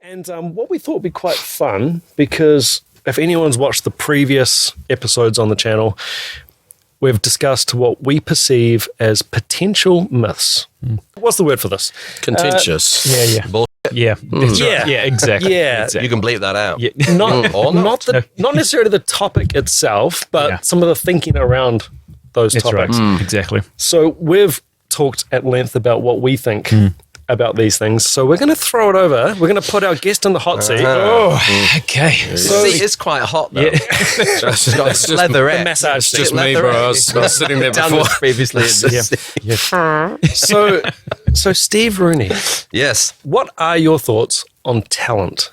And what we thought would be quite fun, because if anyone's watched the previous episodes on the channel, we've discussed what we perceive as potential myths. What's the word for this? Contentious. Bullshit. Yeah, Exactly. Yeah. Exactly. You can bleep that out. Yeah. Not necessarily the topic itself, but some of the thinking around those topics. Right. Exactly. So we've talked at length about what we think about these things. So we're going to throw it over. We're going to put our guest in the hot seat. Okay. So it's quite hot though. It's got leatherette. The massage It's seat. just Leatherette. me, bro. I was sitting there Done before. this previously. So Steve Rooney, Yes. what are your thoughts on talent?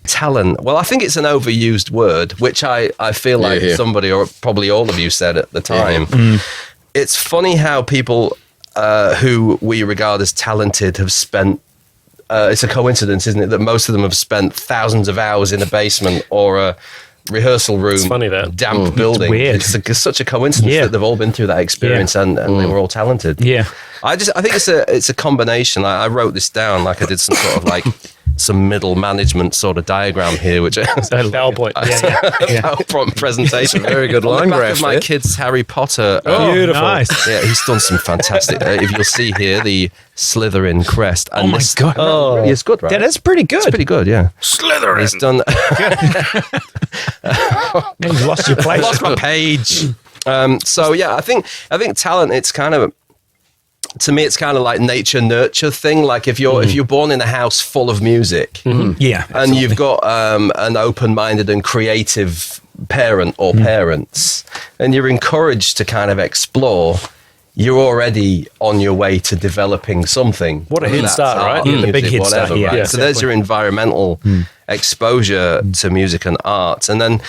Talent. Well, I think it's an overused word, which I feel like somebody or probably all of you said at the time. It's funny how people who we regard as talented have spent, it's a coincidence, isn't it, that most of them have spent thousands of hours in a basement or a rehearsal room, It's funny that. damp building. weird. It's such a coincidence that they've all been through that experience and they were all talented. Yeah. I think it's a combination. I wrote this down, like I did some sort of like some middle management sort of diagram here, which PowerPoint. PowerPoint presentation. Very good line On the back graph of my there. kid's Harry Potter. Beautiful. Nice. Yeah, he's done some fantastic. If you'll see here, the Slytherin crest. And Oh my God. Really, it's good, right? That is pretty good. It's pretty good, yeah. Slytherin. He's done. You've lost your place. Lost my page. So yeah, I think talent. It's kind of. To me, it's kind of like nature nurture thing. Like if you're born in a house full of music, Yeah. and you've got an open-minded and creative parent or parents, and you're encouraged to kind of explore, you're already on your way to developing something. What a head That's start, art, right? Yeah, the big music, head start, whatever, yeah. right? Yeah, So there's your environmental exposure to music and art, and then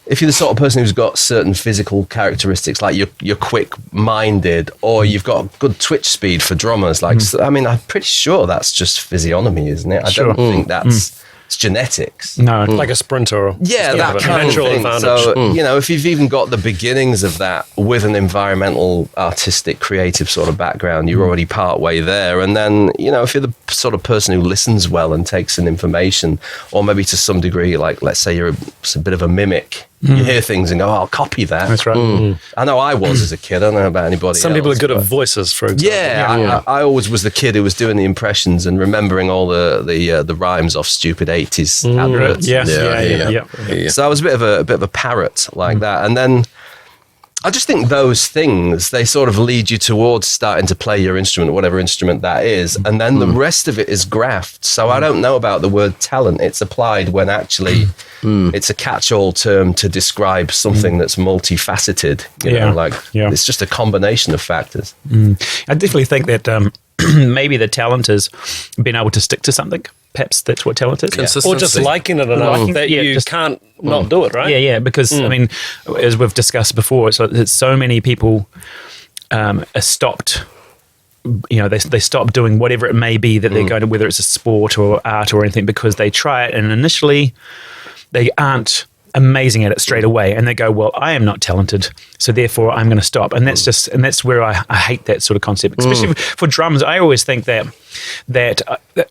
if you're the sort of person who's got certain physical characteristics, like you're quick-minded, or you've got good twitch speed for drummers, like I mean, I'm pretty sure that's just physiognomy, isn't it? I don't think that's it's genetics. No. Like a sprinter. Or Yeah, that a kind of natural thing. advantage. So, you know, if you've even got the beginnings of that with an environmental, artistic, creative sort of background, you're already part way there. And then, you know, if you're the sort of person who listens well and takes in information, or maybe to some degree, like, let's say you're a bit of a mimic, you hear things and go, oh, I'll copy that. That's right. I know I was as a kid. I don't know about anybody Some people are else, good at but- voices, for example. Yeah, I always was the kid who was doing the impressions and remembering all the rhymes off stupid 80s adverts. Yeah. So I was a bit of a parrot like that, and then I just think those things, they sort of lead you towards starting to play your instrument, whatever instrument that is, and then the rest of it is graft. So I don't know about the word talent. It's applied when actually it's a catch-all term to describe something that's multifaceted. You know, it's just a combination of factors. I definitely think that maybe the talent is being able to stick to something. Perhaps that's what talent is. Or just liking it enough that you can't not do it, right? Yeah. Because I mean, as we've discussed before, it's so many people are stopped. You know, they stop doing whatever it may be that they're going to, whether it's a sport or art or anything, because they try it and initially they aren't amazing at it straight away, and they go, well, I am not talented, so therefore I'm going to stop. And that's where I hate that sort of concept, especially for drums. I always think that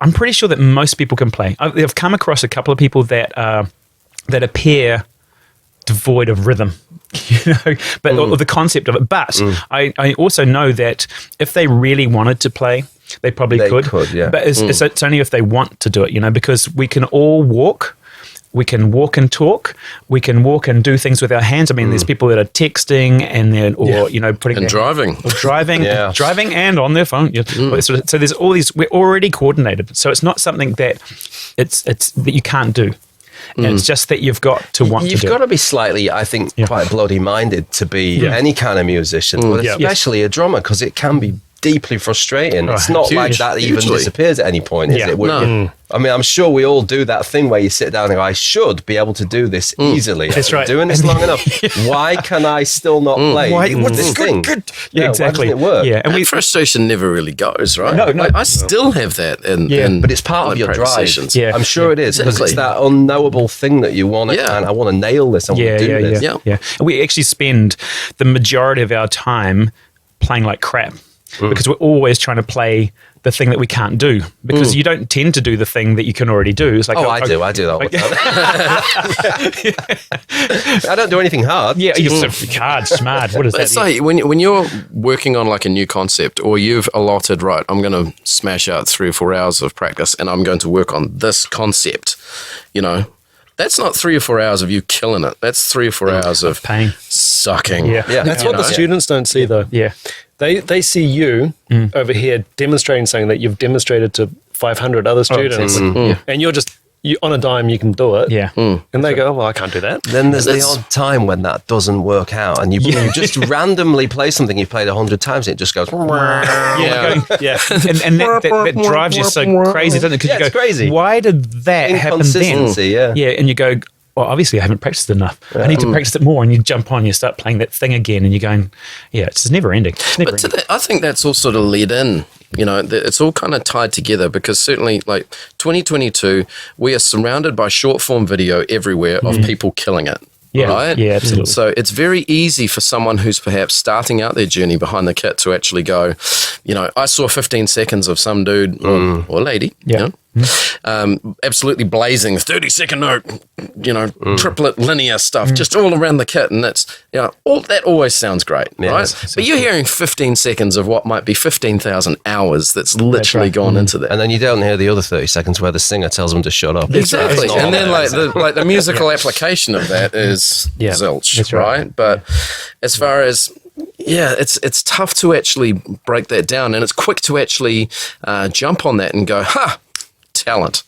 I'm pretty sure that most people can play. I've come across a couple of people that appear devoid of rhythm, you know, but or the concept of it. But I also know that if they really wanted to play, they probably could. But it's only if they want to do it, you know, because we can all walk. We can walk and talk. We can walk and do things with our hands. I mean, there's people that are texting and then, you know, putting And driving. driving and on their phone. Yeah. So there's all these. We're already coordinated. So it's not something that it's that you can't do. And it's just that you've got to want to do. You've got to be slightly, I think, quite bloody minded to be any kind of musician, but especially a drummer, because it can be deeply frustrating. It's not like that even disappears at any point, is it? I mean, I'm sure we all do that thing where you sit down and go, I should be able to do this easily. That's right. I'm doing this long enough. Why can I still not play this thing? Yeah, exactly. Why doesn't it work? Yeah, And frustration never really goes, right? No. Like, I still have that. But it's part of your drive. sessions. Yeah. I'm sure it is, because it's that unknowable thing that you want to, I want to nail this. I want to do this. Yeah. And we actually spend the majority of our time playing like crap. because we're always trying to play the thing that we can't do, because you don't tend to do the thing that you can already do. It's like, I do that all the time. I don't do anything hard. Yeah, you're so hard, smart. What is that? It's like when you're working on like a new concept, or you've allotted, right, I'm going to smash out 3 or 4 hours of practice and I'm going to work on this concept, that's not 3 or 4 hours of you killing it. That's 3 or 4 hours of pain. Sucking. Yeah. That's what the students don't see, though. Yeah. They see you over here demonstrating something that you've demonstrated to 500 other students, and you on a dime you can do it. Yeah. And they go, oh, well, I can't do that. Then there's the odd time when that doesn't work out, and you just randomly play something you've played 100 times, and it just goes. Yeah. And that drives you so crazy, doesn't it? Because it's crazy. Why did that happen then? Inconsistency, yeah. Yeah, and you go, well, obviously I haven't practiced enough. I need to practice it more. And you jump on, you start playing that thing again, and you're going, it's just never ending. It's never ending. I think that's all sort of led in. It's all kind of tied together, because certainly like 2022, we are surrounded by short form video everywhere of people killing it. Yeah, right? Yeah, absolutely. So it's very easy for someone who's perhaps starting out their journey behind the kit to actually go, I saw 15 seconds of some dude or lady, absolutely blazing 30-second note, triplet linear stuff, just all around the kit, and that's all that always sounds great, right? But you're hearing 15 seconds of what might be 15,000 hours that's literally gone into that, and then you don't hear the other 30 seconds where the singer tells them to shut up. Exactly, and then the musical application of that is zilch, that's right? But as far as it's tough to actually break that down, and it's quick to actually jump on that and go, talent,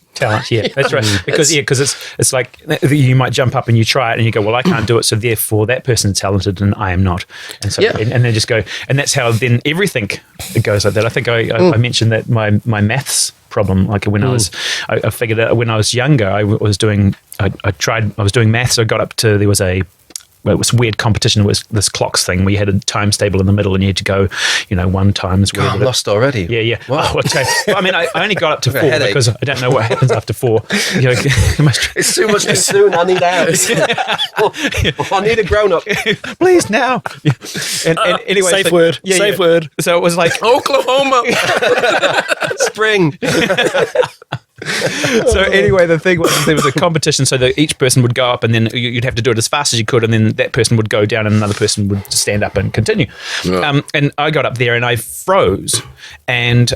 yeah, that's right. Because it's like you might jump up and you try it and you go, well, I can't do it, so therefore that person's talented and I am not. And so and they just go, and that's how then everything goes like that. I think I mentioned that my maths problem, like when I figured out when I was younger, I was doing maths. So I got up to, there was it was a weird competition. It was this clocks thing where you had a times table in the middle and you had to go, 1 times. I'm lost already. Yeah. Wow. Oh, okay. Well, I mean, I only got up to 4 because I don't know what happens after 4. It's too much too soon. I need out. I need a grown up. Please now. And anyway, safe word. Safe word. So it was like Oklahoma, spring. So anyway, the thing was there was a competition, so that each person would go up, and then you'd have to do it as fast as you could, and then that person would go down, and another person would stand up and continue. Yeah. And I got up there, and I froze, and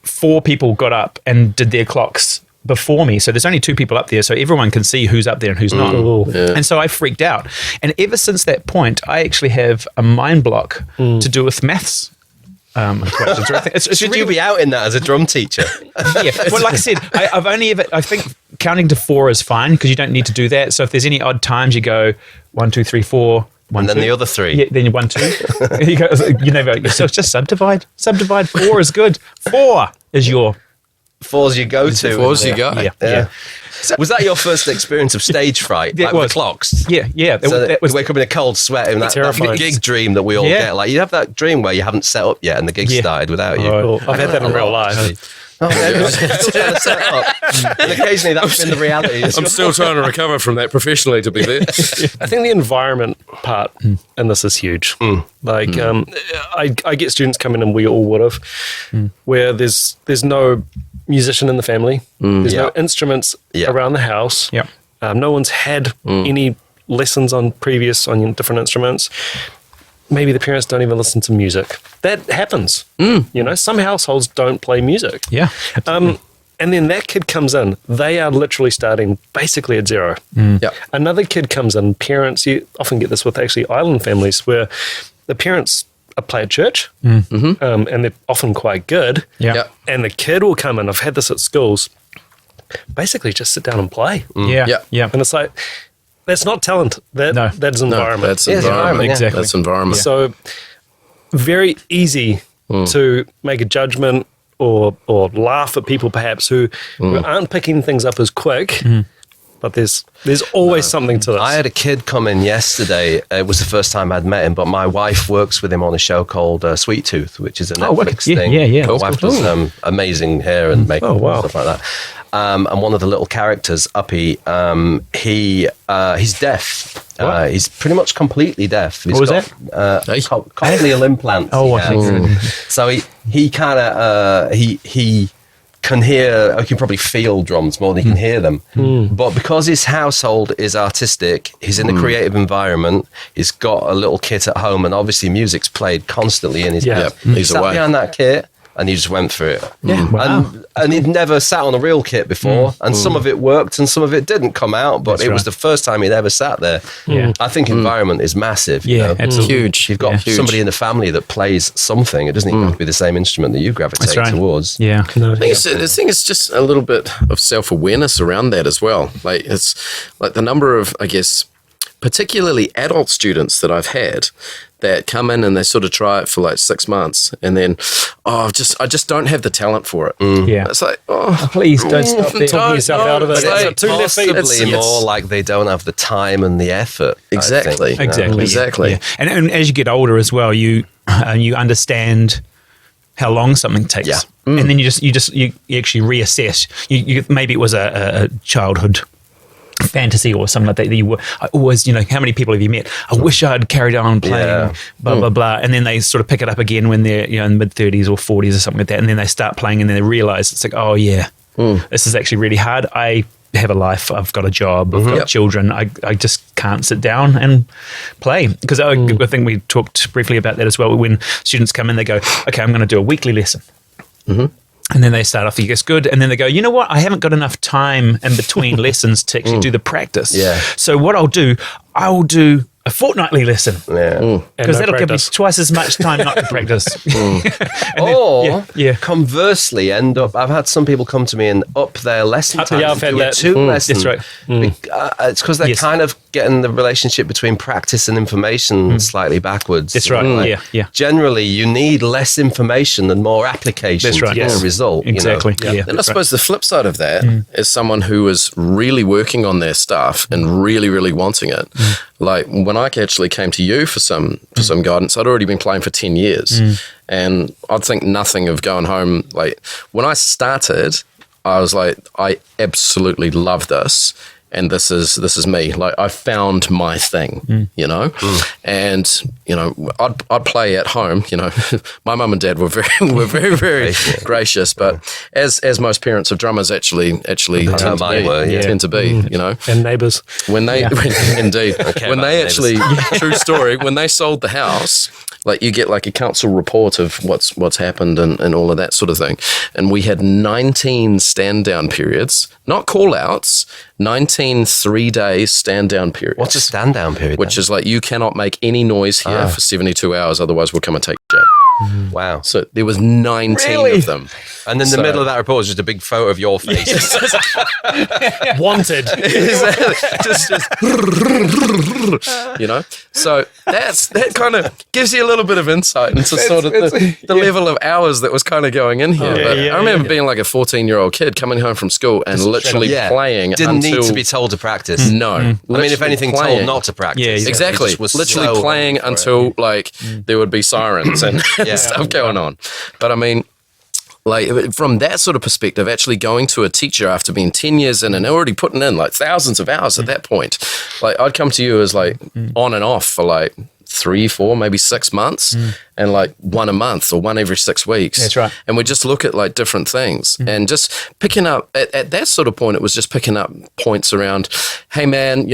4 people got up and did their clocks before me. So there's only 2 people up there, so everyone can see who's up there and who's not. Yeah. And so I freaked out. And ever since that point, I actually have a mind block to do with maths. Should you be out in that as a drum teacher? Yeah. Well, like I said, I've only ever, I think counting to 4 is fine because you don't need to do that. So if there's any odd times, you go 1, 2, 3, 4. 1, and then 2. the other 3. Yeah, then you 1, 2. You go, so it's just subdivide. 4 is good. 4 is your 4's you go to. 4's you go. Yeah. So was that your first experience of stage fright? Yeah, like it with was. the clocks? Yeah. So That was you wake up in a cold sweat and that Terrifying. gig dream that we all get. Like you have that dream where you haven't set up yet and the gig started without you. Oh, I've had that in real life. Still trying to set up. And occasionally that's been the reality. I'm still trying to recover from that professionally, to be fair. I think the environment part in this is huge. Like, I get students come in, and we all would have, where there's no musician in the family. There's no instruments around the house. Yeah. No one's had any lessons on different instruments. Maybe the parents don't even listen to music. That happens. Some households don't play music. Yeah. And then that kid comes in. They are literally starting basically at 0. Yeah. Another kid comes in. Parents, you often get this with actually island families where the parents play at church and they're often quite good. Yeah. And the kid will come in. I've had this at schools. Basically just sit down and play. Yeah. And it's like, that's not talent. That's environment. That's environment. Yeah. Exactly. That's environment. So very easy to make a judgment or laugh at people perhaps who aren't picking things up as quick. But there's always something to this. I had a kid come in yesterday. It was the first time I'd met him, but my wife works with him on a show called Sweet Tooth, which is a Netflix thing. Yeah. My wife does amazing hair and makeup and stuff like that. And one of the little characters, Uppy, he's deaf. He's pretty much completely deaf. He's What was got, Hey. cochlear implants. Oh, he I has. see. So he kind of he can hear. He can probably feel drums more than he can hear them. But because his household is artistic, he's in a creative environment. He's got a little kit at home, and obviously music's played constantly in his Yeah. house. Yep, He he's sat away. behind that kit. And he just went for it. Yeah. Wow. And he'd never sat on a real kit before. And some of it worked and some of it didn't come out. But That's it was right. the first time he'd ever sat there. Yeah. I think environment is massive. Yeah, you know? absolutely. Huge. If you've got Huge. somebody in the family that plays something, it doesn't even have to be the same instrument that you gravitate That's right. towards. Yeah. No, I think it's just a little bit of self-awareness around that as well. Like it's like the number of, I guess, particularly adult students that I've had that come in and they sort of try it for like 6 months and then, I just don't have the talent for it. Yeah. It's like, oh, Please don't stop there. Talking yourself out of it. But It's it's two left feet. possibly more like they don't have the time and the effort. I Exactly. think, you know? Exactly. Exactly. Yeah. And as you get older as well, you understand how long something takes. Yeah. And then you actually reassess. You maybe it was a childhood fantasy or something like that. You were I always, how many people have you met? I wish I'd carried on playing, Yeah. blah blah blah, and then they sort of pick it up again when they're in mid 30s or 40s or something like that, and then they start playing, and then they realize it's like, oh yeah, this is actually really hard. I have a life. I've got a job. I've got Yep. children. I just can't sit down and play because I think we talked briefly about that as well. When students come in, they go, okay, I'm going to do a weekly lesson. And then they start off, it's good. And then they go, you know what? I haven't got enough time in between lessons to actually do the practice. Yeah. So what I will do a fortnightly lesson. Yeah. Because no that'll give me practice. twice as much time not to practice. Or yeah. conversely, I've had some people come to me and up their lesson time. yeah, I've had do that. 2 lessons. That's right. It's because they're Yes. kind of getting the relationship between practice and information slightly backwards. That's right. Like, Yeah. Generally, you need less information and more application That's right. to get Yes. a result. Exactly. You know? Yeah. And I suppose the flip side of that is someone who is really working on their stuff and really, really wanting it. Like when I actually came to you for some guidance, I'd already been playing for 10 years. And I'd think nothing of going home. Like when I started, I was like, I absolutely love this. And this is me. Like I found my thing, and I'd play at home. My mum and dad were very very gracious. But as most parents of drummers actually tend to be, And neighbours. when they indeed when about they the actually true story when they sold the house, like you get like a council report of what's happened and all of that sort of thing, and we had 19 stand down periods, not call outs, 19 3-day stand down periods. What's a stand down period? Which is like you cannot make any noise here for 72 hours, otherwise we'll come and take you. wow. So there was 19 of them. And in the middle of that report was just a big photo of your face. Wanted. just so that kind of gives you a little bit of insight into sort of the level of hours that was kind of going in here. But I remember being like a 14-year-old kid coming home from school and literally playing Didn't until need to be told to practice. no. I mean, if Literally anything, playing. told not to practice. Yeah, Exactly. It just was Literally so playing hungry for until like there would be sirens and stuff going on. But I mean, like from that sort of perspective, actually going to a teacher after being 10 years in and already putting in like thousands of hours at that point, like I'd come to you as like on and off for like 3, 4, maybe 6 months and like one a month or one every 6 weeks. That's right. And we just look at like different things and just picking up at that sort of point, it was just picking up points around, hey man,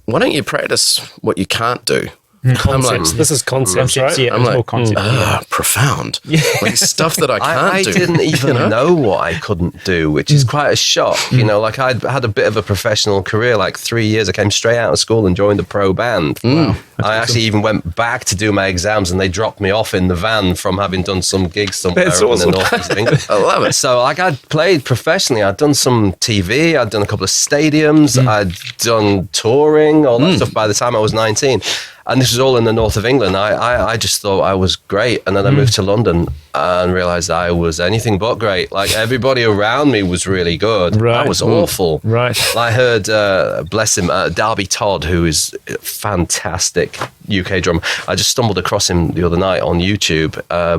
why don't you practice what you can't do? Concepts. This is concepts, right? Yeah, I'm it's like, more concept. profound. Like stuff that I can't I do. didn't even know what I couldn't do, which is quite a shock. Like I'd had a bit of a professional career, like 3 years. I came straight out of school and joined a pro band. Wow. I actually even went back to do my exams and they dropped me off in the van from having done some gigs somewhere That's up in awesome. the northeast of England. I love it. So like I'd played professionally. I'd done some TV. I'd done a couple of stadiums. I'd done touring, all that stuff by the time I was 19. And this was all in the north of England. I just thought I was great. And then I moved to London and realized I was anything but great. Like, everybody around me was really good. Right. I was awful. Right. I heard, bless him, Darby Todd, who is a fantastic UK drummer. I just stumbled across him the other night on YouTube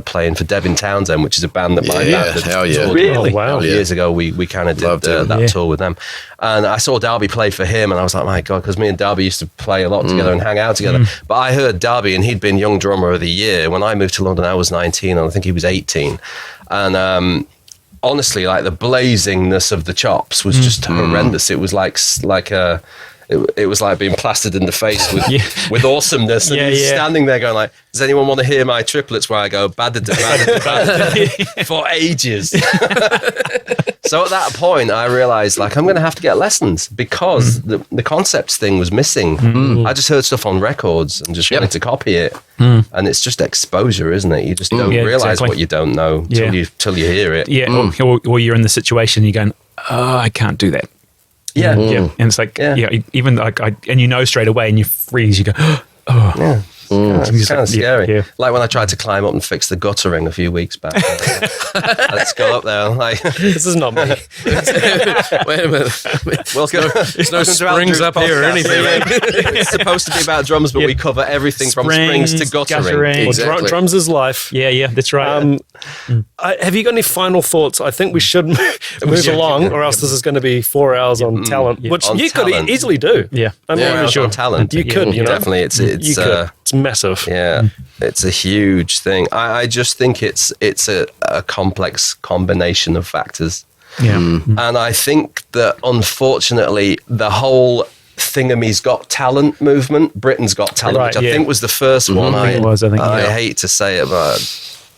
playing for Devin Townsend, which is a band that my dad hell yeah. toured Really? with. Wow. Years ago, we kind of did that tour with them. And I saw Darby play for him, and I was like, my God, because me and Darby used to play a lot together and hang out together. But I heard Darby, and he'd been Young Drummer of the Year. When I moved to London, I was 19, and I think he was 18. And honestly, like, the blazingness of the chops was just horrendous. It was it was like being plastered in the face with awesomeness. And he's standing there going like, does anyone want to hear my triplets where I go for ages? So at that point, I realized, like, I'm going to have to get lessons because the concepts thing was missing. I just heard stuff on records and just wanted to copy it. And it's just exposure, isn't it? You just don't realize what you don't know till you hear it. Yeah. Or you're in the situation, you're going, oh, I can't do that. Yeah. Yeah. And it's like, even like, and you know straight away and you freeze, you go, oh. Yeah. It's kind of scary. Yeah. Like when I tried to climb up and fix the guttering a few weeks back. Let's go up there. Like, This is not me. Wait a minute. There's no springs up here or anything. It's supposed to be about drums, but we cover everything from springs to guttering. Exactly. Drums is life. Yeah, that's right. Have you got any final thoughts? I think we should move along, or else this is going to be 4 hours on talent, which On you talent. could easily do. Yeah. I mean, Hours on talent. You could, you know. Definitely. It's You could. It's massive. yeah, it's a huge thing. I just think it's a complex combination of factors. Yeah. And I think that, unfortunately, the whole Thingamy's Got Talent movement, Britain's Got Talent, Right, which I think was the first one. I think it was, I think, I yeah. hate to say it, but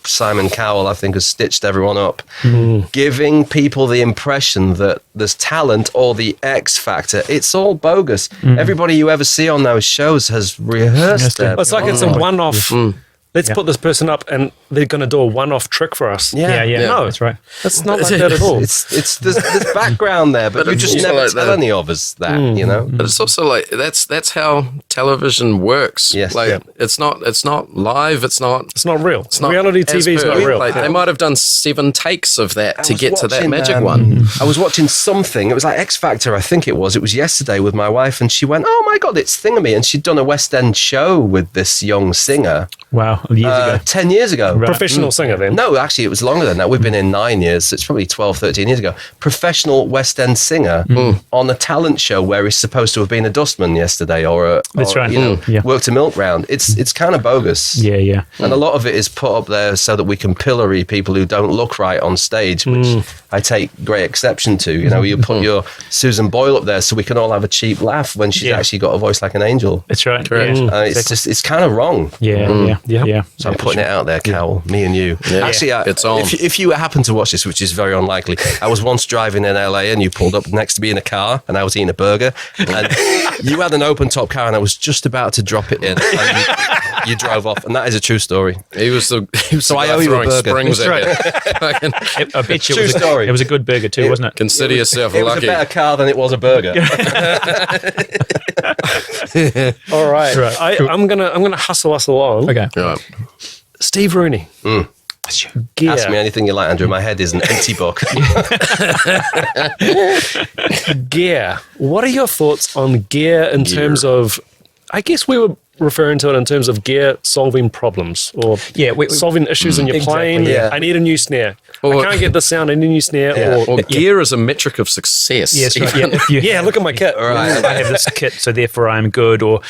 Simon Cowell, I think, has stitched everyone up, giving people the impression that there's talent or the X factor. It's all bogus. Everybody you ever see on those shows has rehearsed it. It's like it's a one-off. Let's put this person up and they're going to do a one-off trick for us. Yeah. No, That's right. That's not like that at all. It's there's background there, but you it's just also never like tell that. any of us that, you know? But it's also like that's how television works. Yes. Like Yeah. it's not live. It's not real. It's not Reality as TV is not per- real. Like, they might have done 7 takes of that to was get to that watching, magic one. I was watching something. It was like X Factor, I think it was. It was yesterday with my wife, and she went, "Oh my God, it's Thingamy!" And she'd done a West End show with this young singer Wow. Years ago. 10 years ago. Professional singer then. No, actually, it was longer than that. We've been in 9 years. So it's probably 12, 13 years ago. Professional West End singer on a talent show where he's supposed to have been a dustman yesterday or That's right. you know, Yeah. worked a milk round. It's kind of bogus. Yeah. And a lot of it is put up there so that we can pillory people who don't look right on stage, which I take great exception to. You know, you put your Susan Boyle up there so we can all have a cheap laugh when she's actually got a voice like an angel. That's right. Correct. Yeah. It's kind of wrong. Yeah. So I'm putting it out there, Cowell, me and you. Yeah. Actually, It's on. if you happen to watch this, which is very unlikely, I was once driving in LA and you pulled up next to me in a car and I was eating a burger and you had an open top car and I was just about to drop it in and you drove off, and that is a true story. He was the So I guy owe you a throwing burger. springs That's at you. I bet you True story. it was a good burger too, wasn't it? Consider yourself It was a lucky. better car than it was a burger. All right. Right. I'm gonna hustle us along. Okay. Right. Steve Rooney. Gear. Ask me anything you like, Andrew. My head is an empty book. Gear. What are your thoughts on gear in terms of, I guess we were referring to it in terms of gear solving problems or solving issues in your playing. yeah. I need a new snare. Or- I can't get the sound. I need a new snare. Yeah. Or, Or gear is a metric of success. Yes, right. Even- Yeah, if you, yeah, look at my kit. Right. I have this kit, so therefore I'm good. Or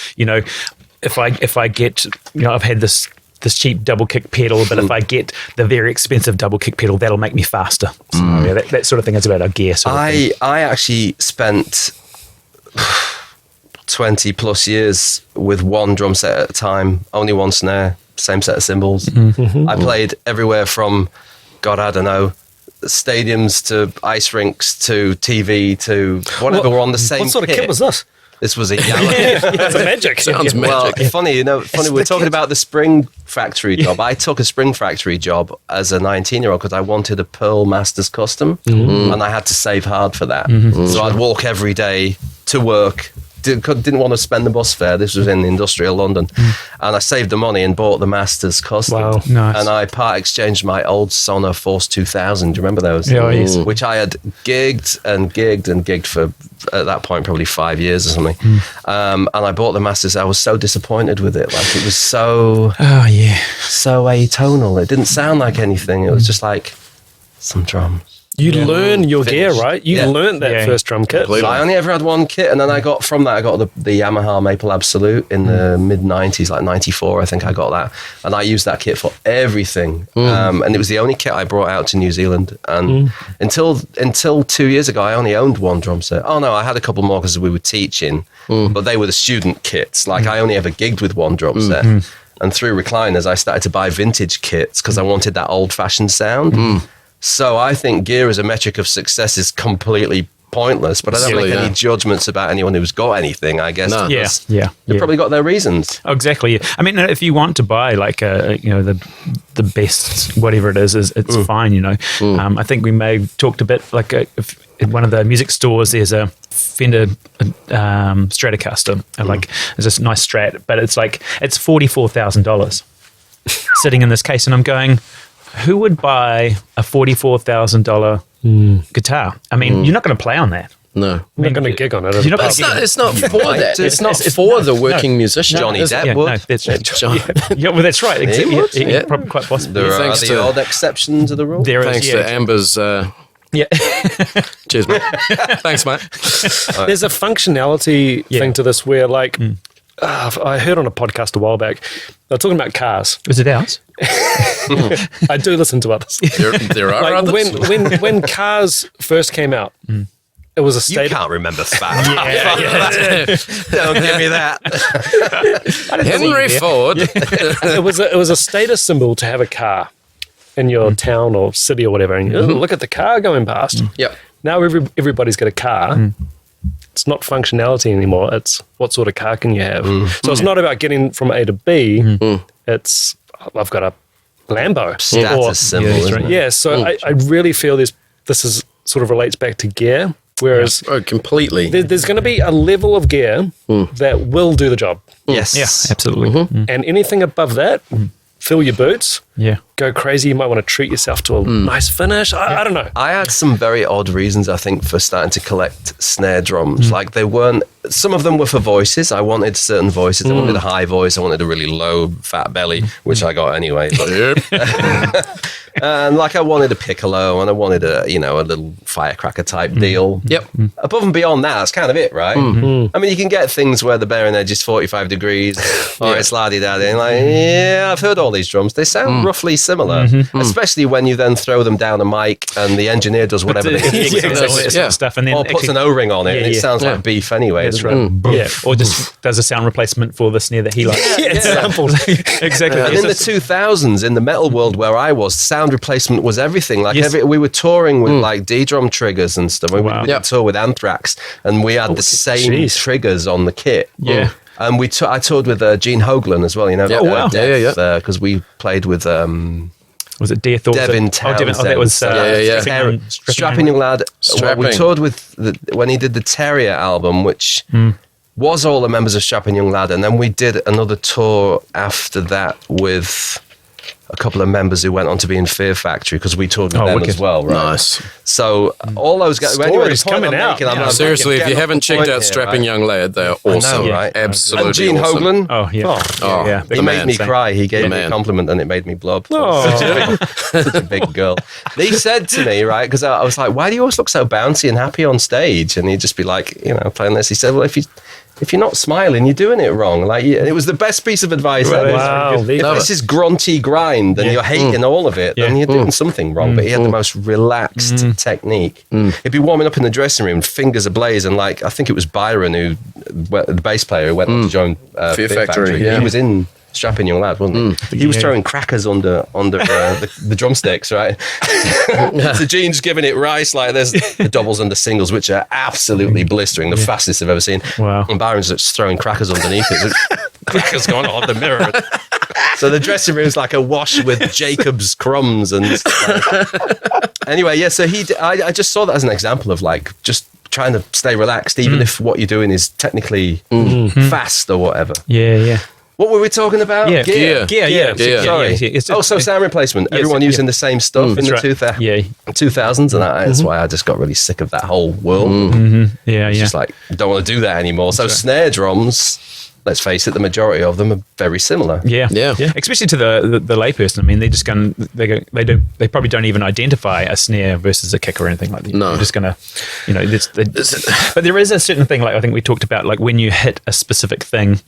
if I get, I've had this cheap double kick pedal, but if I get the very expensive double kick pedal, that'll make me faster. So yeah, that sort of thing is about our gear. Sort of thing. I actually spent 20 plus years with one drum set at a time, only one snare, same set of cymbals. I played everywhere from, God, I don't know, stadiums to ice rinks to TV to whatever were on the same What sort of kit was this? This was a Yamaha. That's a magic. Sounds Well, magic. funny, funny. We're talking about the spring factory job. I took a spring factory job as a 19-year-old because I wanted a Pearl Masters custom, and I had to save hard for that. So I'd walk every day to work, didn't want to spend the bus fare. This was in industrial London. And I saved the money and bought the Masters custom. Wow. Nice. And I part exchanged my old Sonor Force 2000. Do you remember those? Yeah, yes. Which I had gigged for, at that point, probably 5 years or something. And I bought the Masters. I was so disappointed with it. Like, it was so atonal. It didn't sound like anything. It was just like some drums. You learn your gear, Finished. right? You learned that first drum kit. Completely. So I only ever had one kit, and then I got the Yamaha Maple Absolute in the mid 90s, like 94, I think I got that. And I used that kit for everything. And it was the only kit I brought out to New Zealand. And until 2 years ago, I only owned one drum set. Oh no, I had a couple more because we were teaching, but they were the student kits. Like I only ever gigged with one drum set. And through Recliners, I started to buy vintage kits because I wanted that old-fashioned sound. So I think gear as a metric of success is completely pointless, but I don't Silly, make any judgments about anyone who's got anything, I guess. No. because Yeah. They've probably got their reasons. Oh, exactly. Yeah. I mean, if you want to buy like the best whatever it is it's fine. You know. I think we may have talked a bit like if in one of the music stores. There's a Fender Stratocaster, and like there's this nice Strat, but it's $44,000 sitting in this case, and I'm going, who would buy a $44,000 guitar? I mean, you're not going to play on that. No. I'm not going to gig on it. You're not But gonna it's not for that. It's not it's for not- the working musician. Johnny is it? Depp Yeah, would. no, that's John. yeah, well, that's right. Exactly. would, Yeah, probably quite possibly. There are Thanks the to- odd exception to the rule. There is, Thanks yeah. to Amber's. Yeah. Cheers, mate. Thanks, mate. There's a functionality thing to this where, like, I heard on a podcast a while back, they're talking about cars. Is it ours? I do listen to others. There are Like others. when cars first came out, it was a You state. can't remember facts. Don't give me that. Henry Ford. It was a status symbol to have a car in your town or city or whatever. And look at the car going past. Yep. Now everybody's got a car. It's not functionality anymore. It's what sort of car can you have. So it's not about getting from A to B. It's I've got a Lambo. Status symbol, isn't it? Yeah. So I really feel this is sort of relates back to gear. Whereas Oh, completely. there's going to be a level of gear that will do the job. Yes. Yeah, absolutely. And anything above that, fill your boots, Yeah. go crazy. You might want to treat yourself to a nice finish. I don't know. I had some very odd reasons, I think, for starting to collect snare drums. Like some of them were for voices. I wanted certain voices. I wanted a high voice. I wanted a really low, fat belly, which I got anyway. But, and like I wanted a piccolo and I wanted a little firecracker type deal. Yep. Above and beyond that, that's kind of it, right? I mean, you can get things where the bearing edge is 45 degrees or it's la-di-da-di. And like, yeah, I've heard all these drums. They sound roughly similar, especially when you then throw them down a mic and the engineer does whatever they Exactly, all that sort Yeah. of stuff, and then or puts an O-ring on it and it sounds like beef anyway. That's doesn't right. it? Yeah, or just does a sound replacement for the snare that he likes. Yeah, samples. Exactly. And in the 2000s, in the metal world where I was, sound replacement was everything. Like Yes. we were touring with like D-drum triggers and stuff. We Wow. would tour with Anthrax, and we had the same jeez. triggers on the kit. Yeah. And I toured with Gene Hoglan as well. You know, Yeah. Oh, wow. Yeah. Because we played with Was it Death or Devin Devin. Oh, that was Townsend. Yeah. Strapping Young Lad. Strapping. Well, we toured with when he did the Terrier album, which was all the members of Strapping Young Lad, and then we did another tour after that with a couple of members who went on to be in Fear Factory because we toured with them wicked. as well, right? Nice. So all those guys. Stories coming out. Seriously, if you haven't checked out Strapping Young, Young Lad, they are awesome. know, right? Absolutely and Gene awesome. Hoglan. Oh yeah. Oh, yeah. the He made man. me cry. He gave The me a man. compliment and it made me blub. Oh. Such a big girl. He said to me, right, because I was like, why do you always look so bouncy and happy on stage? And he'd just be like, playing this. He said, well, if you're not smiling, you're doing it wrong. Like, and it was the best piece of advice ever. Wow. If this is grunty grind and you're hating all of it, then you're doing something wrong. But he had the most relaxed technique. He'd be warming up in the dressing room, fingers ablaze, and like I think it was Byron, the bass player, who went on to join Fear Factory, yeah. He was in Strapping Young Lad, wasn't he? He was throwing crackers under the drumsticks, right? So Gene's giving it rice, like there's the doubles and the singles, which are absolutely blistering, the fastest I've ever seen. Wow. And Byron's just throwing crackers underneath it. Crackers going on the mirror. So the dressing room's like awash with Jacob's crumbs and stuff. Anyway, yeah. So I just saw that as an example of like just trying to stay relaxed, even if what you're doing is technically fast or whatever. Yeah. What were we talking about? Yeah. Gear. Sorry. It's just- sound replacement. Everyone using the same stuff in the right. 2000s, and that's why I just got really sick of that whole world. Yeah. It's just like, don't want to do that anymore. So snare drums, let's face it, the majority of them are very similar. Yeah. Especially to the layperson. I mean, they just they probably don't even identify a snare versus a kick or anything like that. No. They're just gonna, but there is a certain thing, like I think we talked about, like when you hit a specific thing,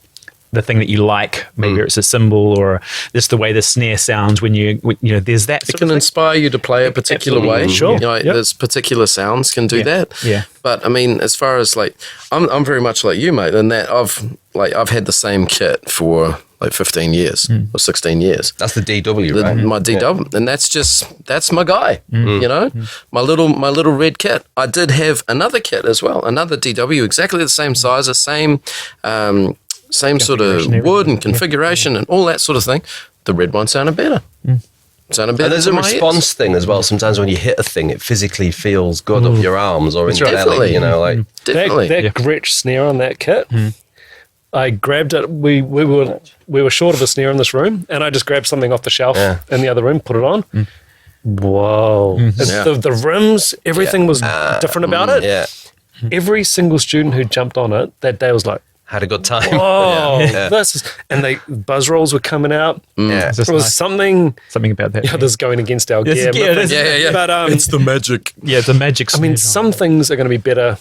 the thing that you like, maybe it's a cymbal or just the way the snare sounds when there's that. It can inspire you to play a particular way. Sure. There's particular sounds can do that. Yeah. But I mean, as far as like, I'm very much like you, mate, in that I've had the same kit for like 15 years or 16 years. That's the DW, right? My DW, and that's my guy. My little red kit. I did have another kit as well, another DW, exactly the same size, the same sort of wood and configuration and all that sort of thing. The red one sounded better. Sounded better. And there's a in my response thing as well. Sometimes when you hit a thing, it phically feels good up your arms or in your belly, Definitely. Definitely. That Gretsch snare on that kit, I grabbed it. We were short of a snare in this room, and I just grabbed something off the shelf in the other room, put it on. Whoa. The rims, everything was different about it. Yeah. Every single student who jumped on it that day was like, Had a good time. oh, this is, and buzz rolls were coming out. Yeah. There was something about that. that's going against our Yes, gear. yeah, but- that's- But it's the magic. Yeah, it's a magic. I mean, snare. some things are going to be better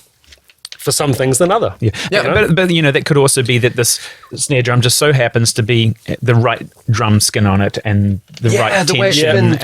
for some things than other. Yeah, You know? but that could also be that this snare drum just so happens to be the right drum skin on it and the right the way it's tension been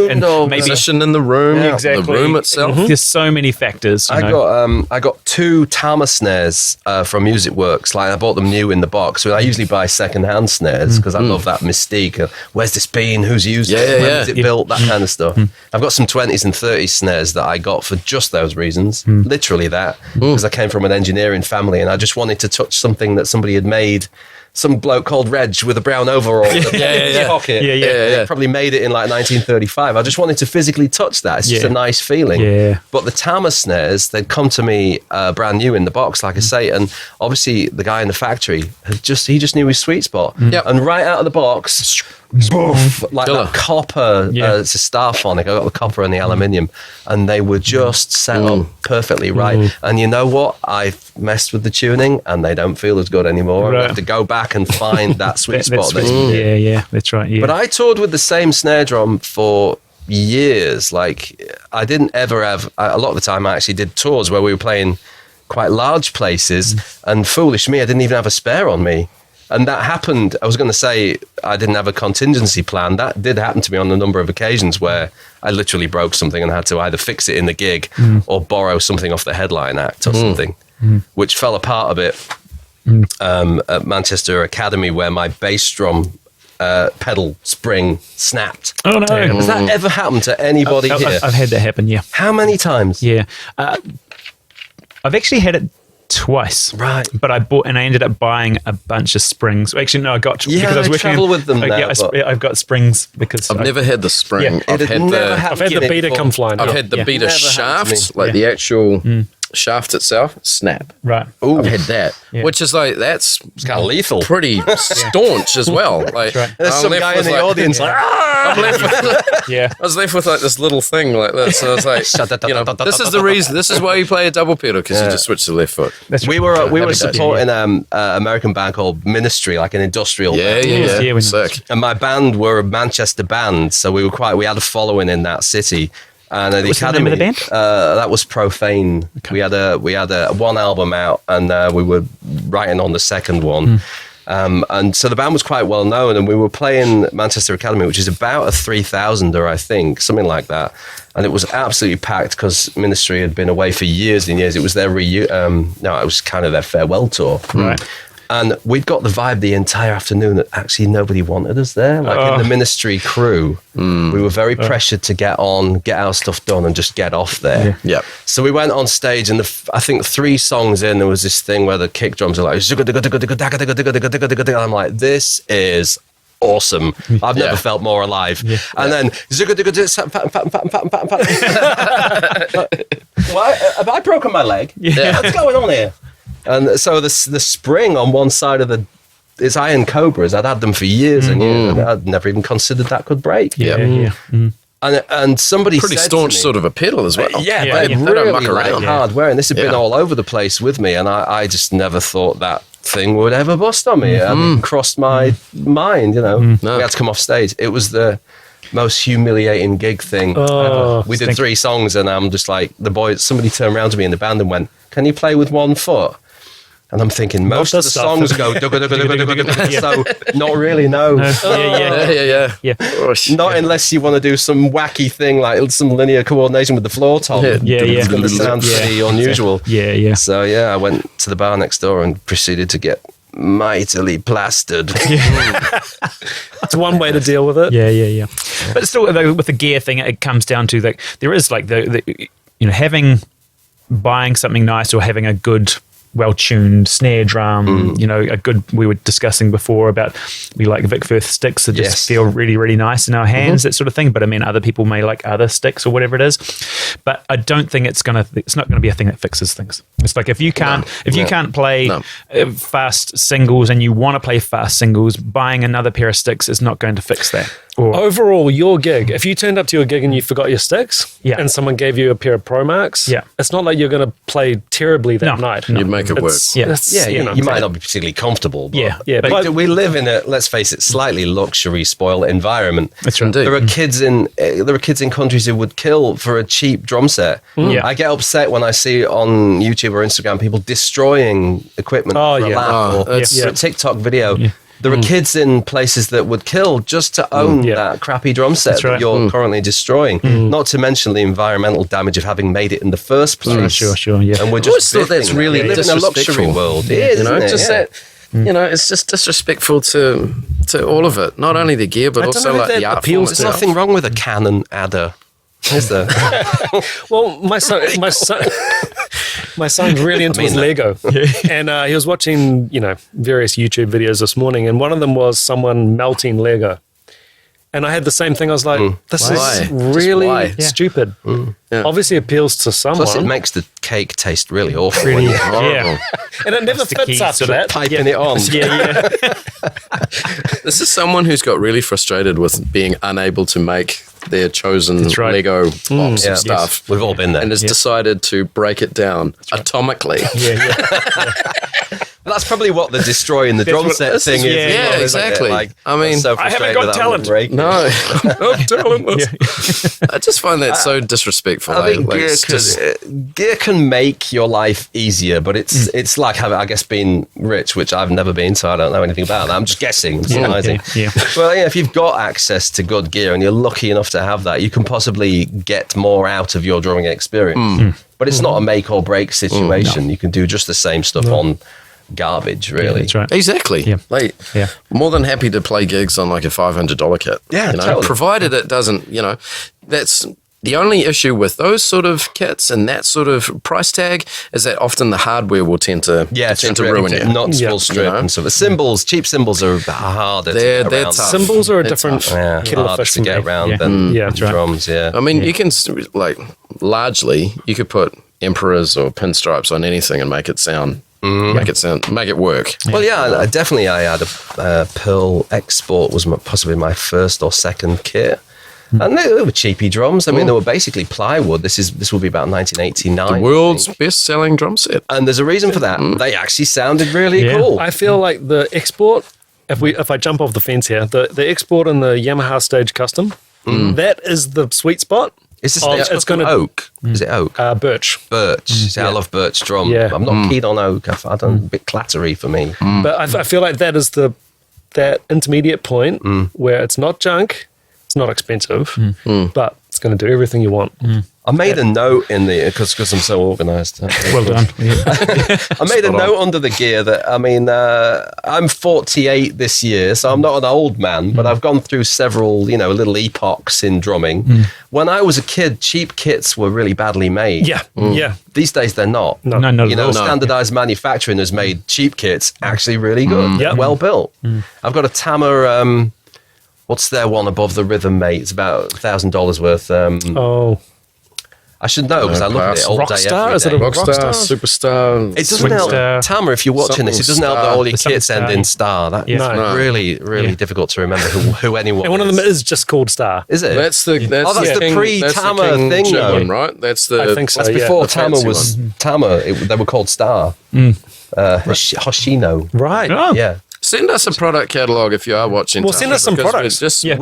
tuned or maybe Position in the room, Exactly. the room itself. there's so many factors. you know. I got 2 Tama snares from Music Works. Like I bought them new in the box. I usually buy second-hand snares because I love that mystique. Of, where's this been? Who's used it? When was it built? That kind of stuff. I've got some 20s and 30s snares that I got for just those reasons. Literally that, because I came from an engineering family and I just wanted to touch something that somebody had made. Some bloke called Reg with a brown overall in the pocket. Yeah. Probably made it in like 1935. I just wanted to physically touch that. It's just a nice feeling. Yeah. But the Tama snares, they'd come to me brand new in the box, like I say, and obviously the guy in the factory he just knew his sweet spot. Yep. And right out of the box, boof, like Killer. that copper. Yeah. It's a Starphonic. I got the copper and the aluminium, and they were just set up perfectly right. And you know what? I've messed with the tuning, and they don't feel as good anymore. Right. I have to go back and find that sweet spot. That's that's- yeah, that's right. Yeah. But I toured with the same snare drum for years. Like I didn't ever have. A lot of the time, I actually did tours where we were playing quite large places, and foolish me, I didn't even have a spare on me. And that happened. I was going to say I didn't have a contingency plan. That did happen to me on a number of occasions where I literally broke something and had to either fix it in the gig or borrow something off the headline act or something, which fell apart a bit at Manchester Academy, where my bass drum pedal spring snapped. Oh no! Has that ever happened to anybody here? I've had that happen. Yeah. How many times? Yeah. I've actually had it twice. Right. But I ended up buying a bunch of springs. Actually, no, I got Yeah, because I was I working. travel with them now, but- I've got springs because I've never had the spring. Yeah, I've It had had never the happened I've had to the me beater before. come flying I've out. had the Yeah. beater Never happened to shaft, me. like the actual shaft itself, snap. right. I've had that, Yeah. which is like that's It's kind of lethal. pretty staunch as well. Like right. There's I'm some left guy in with, the like- audience like, "Ah!" I'm left with, Yeah. I was left with like this little thing like this. So I was like, this is the reason. This is why you play a double pedal, because you just switch to the left foot. That's We right. were Happy days. supporting an American band called Ministry, like an industrial band. Yeah, when- Sick. And my band were a Manchester band, so we had a following in that city. And at the What's the Academy, name of the band? that was Profane. We had a one album out, and we were writing on the second one. And so the band was quite well known, and we were playing Manchester Academy, which is about a 3,000er, I think, something like that. And it was absolutely packed because Ministry had been away for years and years. It was their it was kind of their farewell tour. Right. And we'd got the vibe the entire afternoon that actually nobody wanted us there. Like in the Ministry crew, we were very pressured to get on, get our stuff done, and just get off there. Yeah. So we went on stage, and I think 3 songs in, there was this thing where the kick drums are like, and I'm like, this is awesome. I've never felt more alive. And then what? Have I broken my leg? What's going on here? And so the spring on one side of it's iron cobras. I'd had them for years and years, and I'd never even considered that could break. And somebody pretty said staunch to me, sort of a pedal as well. they don't really muck around. hardware, and this had been all over the place with me, and I just never thought that thing would ever bust on me. It hadn't crossed my mind, No. We had to come off stage. It was the most humiliating gig thing ever. We did 3 songs, and I'm just like, somebody turned around to me in the band and went, "Can you play with one foot?" And I'm thinking, most of the songs go, so not really, no. Yeah. Not unless you want to do some wacky thing, like some linear coordination with the floor tom. It's going to sound pretty unusual. So, I went to the bar next door and proceeded to get mightily plastered. It's one way to deal with it. Yeah. But still, with the gear thing, it comes down to that there is like buying something nice or having a good, well-tuned snare drum, we were discussing before about we like Vic Firth sticks that just feel really, really nice in our hands, that sort of thing. But I mean, other people may like other sticks or whatever it is. But I don't think it's not going to be a thing that fixes things. It's like if you can't play fast singles and you want to play fast singles, buying another pair of sticks is not going to fix that. Overall, your gig, if you turned up to your gig and you forgot your sticks and someone gave you a pair of Pro Max, it's not like you're going to play terribly that night. You'd make it work. You might not be particularly comfortable. But, but we live in a, let's face it, slightly luxury spoiled environment. That's right. There are kids in countries who would kill for a cheap drum set. I get upset when I see on YouTube or Instagram people destroying equipment for a laugh or for a TikTok video. There are kids in places that would kill just to own that crappy drum set that you're currently destroying. Not to mention the environmental damage of having made it in the first place. Sure, yeah. And we're just thought that's really live in a luxury world. It is, isn't it? Just that. It's just disrespectful to all of it. Not only the gear, but also like the art form. There's nothing wrong with a Canon adder. Is there? Well, my son's really into his Lego, and he was watching, various YouTube videos this morning, and one of them was someone melting Lego, and I had the same thing. I was like, "This is really stupid." Obviously, appeals to someone. Plus, it makes the cake taste really awful. And it never fits after that. Piping it on. This is someone who's got really frustrated with being unable to make their chosen Lego box of stuff. We've all been there. And has decided to break it down atomically. But that's probably what the destroying the drum set thing is. Yeah, exactly. Like, I mean, so I haven't got talent. No, I'm talentless. I just find that so disrespectful. I think gear can make your life easier, but it's like having, I guess, being rich, which I've never been, so I don't know anything about that. I'm just guessing. Well, if you've got access to good gear and you're lucky enough to have that, you can possibly get more out of your drumming experience. But it's not a make or break situation. You can do just the same stuff on garbage, really. That's right. Exactly. More than happy to play gigs on like a $500 kit. Totally. Provided it doesn't, that's the only issue with those sort of kits and that sort of price tag is that often the hardware will tend to ruin it. Not full strip and so the cymbals, cheap cymbals are harder to get around. Cymbals are a different kettle of fish to get around than drums. I mean, you can largely you could put emperors or pinstripes on anything and make it work. Well, definitely. I had a Pearl Export was possibly my first or second kit, and they were cheapy drums. I mean, they were basically plywood. This will be about 1989. The world's best-selling drum set, and there's a reason for that. They actually sounded really cool. I feel like the Export. If I jump off the fence here, the Export and the Yamaha Stage Custom, that is the sweet spot. Is this it's going to oak? Is it oak? Birch. Birch. I love birch drum. I'm not keen on oak. I don't. A bit clattery for me. But I feel like that is that intermediate point where it's not junk, it's not expensive, but it's going to do everything you want. I made a note in because I'm so organised. Well done. I made a note under the gear that, I mean, I'm 48 this year, so I'm not an old man, but I've gone through several, little epochs in drumming. When I was a kid, cheap kits were really badly made. These days, they're not. No, not at all. Standardized manufacturing has made cheap kits actually really good, well built. I've got a Tama What's their one above the rhythm, mate? It's about $1,000 worth. I should know because I look at it all day. Rockstar? Every Is it day. a Rockstar, Superstar. It doesn't help, Star. Tama, if you're watching this, it doesn't help that all your The kits end Star. in star. That's No. really difficult to remember who anyone And one of them is just called Star. Is it? That's the the pre-Tama King thing, G though. one, right? That's the I think so. That's yeah. before the Tama fancy was Tama. They were called Star. Hoshino. Right. Oh. Yeah. Send us a product catalog if you are watching. Well, send Tama, us some because products. we're Just, Yeah.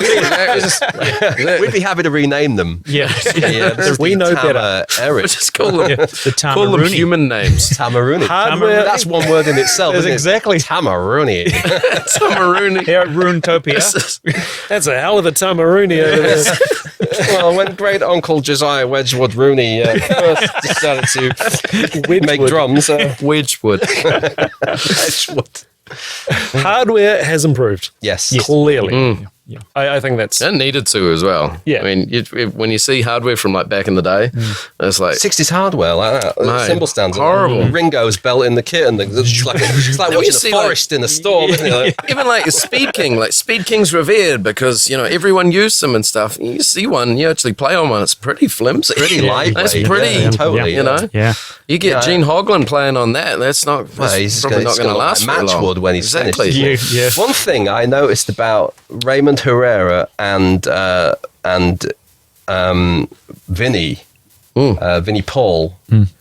We'd be happy to rename them. Yeah. Yeah, this is We the know Tama better. Eric. just call them, The Tama call them Rooney. human names. Tamaruni. Hardware. That's one word in itself. That's isn't it? exactly. Tamaruni. Tamaruni. Here at Ruintopia. That's a hell of a Tamaruni over there. Well, when great uncle Josiah Wedgwood Rooney first decided to make drums, Wedgwood. Wedgwood. Hardware has improved. Yes. Clearly. I think that's. And needed to as well. Yeah. I mean, when you see hardware from like back in the day, it's like 60s hardware like that. Mate, Cymbal stands. horrible. Ringo's belt in the kit, and it's like Then watching you a see, forest in a storm. Isn't it? Like, even like Speed King, like Speed King's revered because everyone used them and stuff. You see one, you actually play on one, it's pretty flimsy, pretty lightweight. That's pretty, yeah, totally. you know. Yeah. You get Gene Hoglan playing on that. That's not. Well, That's he's probably not going to look last like very long. Matchwood when he's exactly. finished. Yeah. One thing I noticed about Raymond Herrera and Vinny Paul, and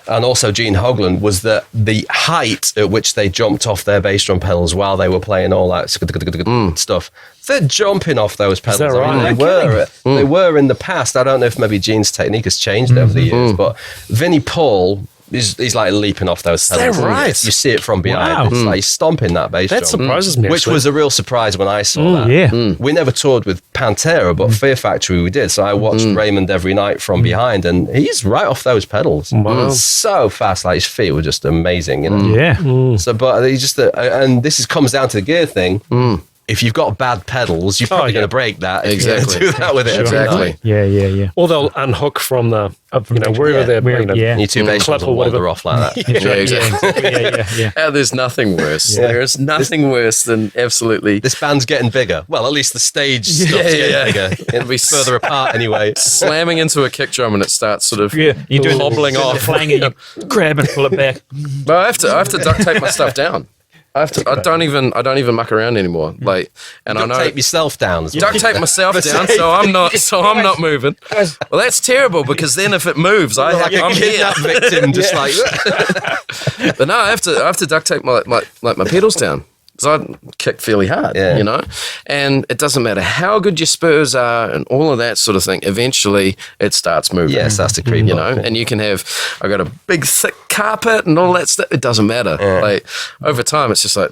also Gene Hoglan, was that the height at which they jumped off their bass drum pedals while they were playing all that stuff. They're jumping off those pedals. that I mean, right? they were in the past. I don't know if maybe Gene's technique has changed over the years, but Vinny Paul. He's like leaping off those pedals. that right? You see it from behind. Wow. It's like he's stomping that bass That drum. surprises me. Which actually. was a real surprise when I saw that. Yeah. We never toured with Pantera, but Fear Factory we did. So I watched Raymond every night from behind, and he's right off those pedals. Wow. So fast, like his feet were just amazing. You know? Yeah. So, but he just, and this comes down to the gear thing. If you've got bad pedals, you're probably going to break that. If you're Exactly. gonna do that with it. every Exactly. night. Yeah. Or they'll unhook from the, wherever Yeah. they're Where- playing. yeah. And your two bass Clip drums or will wander whatever. off like that. Yeah, exactly. Yeah. There's nothing worse. Yeah. There is nothing worse than absolutely This band's getting bigger. Well, at least the stage stuff's yeah. getting bigger. It'll be further apart anyway. slamming into a kick drum and it starts sort of Yeah. You do hobbling off. Flang and you grab and pull it back. But I have to duct tape my stuff down. I don't even muck around anymore. Like, and I know Tape yourself down as well. duct tape myself down, so I'm not moving. Well, that's terrible because then if it moves, Like a I'm here. kidnap victim, just like But no, I have to duct tape my pedals down. Because I kick fairly hard, Yeah. And it doesn't matter how good your spurs are and all of that sort of thing. Eventually, it starts moving. yes, that's the creep. And you can have, I got a big thick carpet and all that stuff. It doesn't matter. Like over time, it's just like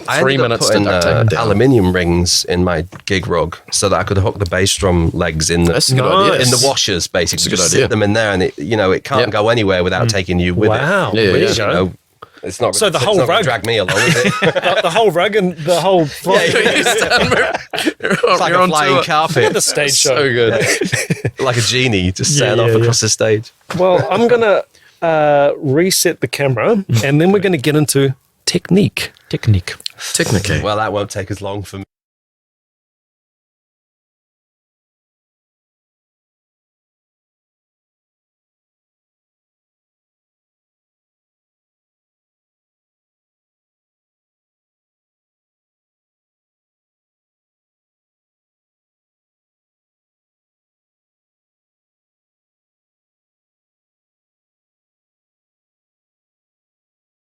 I 3 ended up minutes to putting duct tape it down. aluminium rings in my gig rug so that I could hook the bass drum legs in That's a good idea. in the washers, basically. That's a good Just idea. sit them in there, and it can't Yep. go anywhere without taking you with Wow. it. Yeah, There yeah. you go. It's not. So the it's whole not gonna rug- drag me along, is it? the whole rug and the whole floor. It's like a flying carpet, The stage show. So good. like a genie just Yeah, setting off yeah, yeah. across the stage. Well, I'm going to reset the camera and then we're going to get into technique. Technique. Technically. Well, that won't take as long for me.